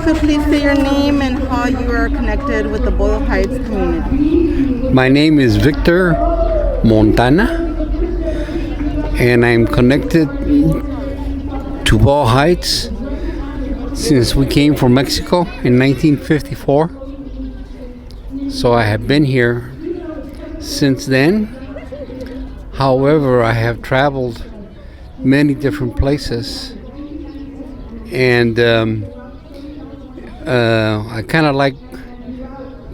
also please say your name and how you are connected with the Boyle Heights community? My name is Victor Montana, and I'm connected to Boyle Heights since we came from Mexico in 1954. So I have been here since then. However, I have traveled many different places, and I kind of like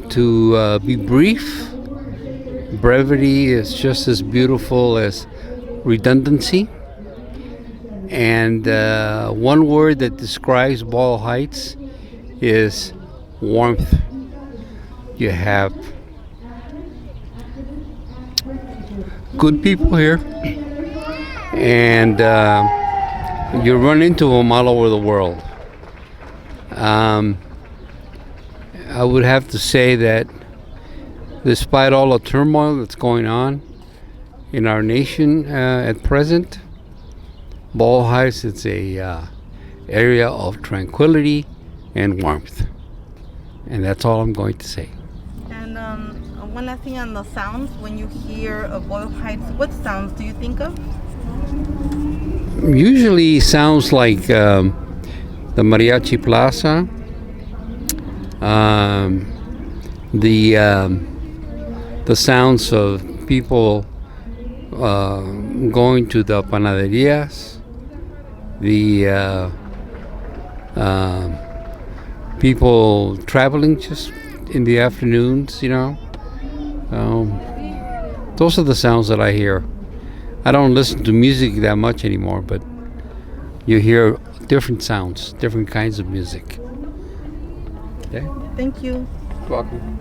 to be brief. Brevity is just as beautiful as redundancy. And one word that describes Boyle Heights is warmth. You have good people here, and you run into them all over the world. I would have to say that despite all the turmoil that's going on in our nation at present, Boyle Heights is a area of tranquility and warmth. And that's all I'm going to say. And one last thing on the sounds. When you hear of Boyle Heights, what sounds do you think of? Usually sounds like the Mariachi Plaza, the sounds of people going to the panaderias, the people traveling just in the afternoons, those are the sounds that I hear. I don't listen to music that much anymore, but you hear different sounds, different kinds of music. Okay? Thank you. You're welcome.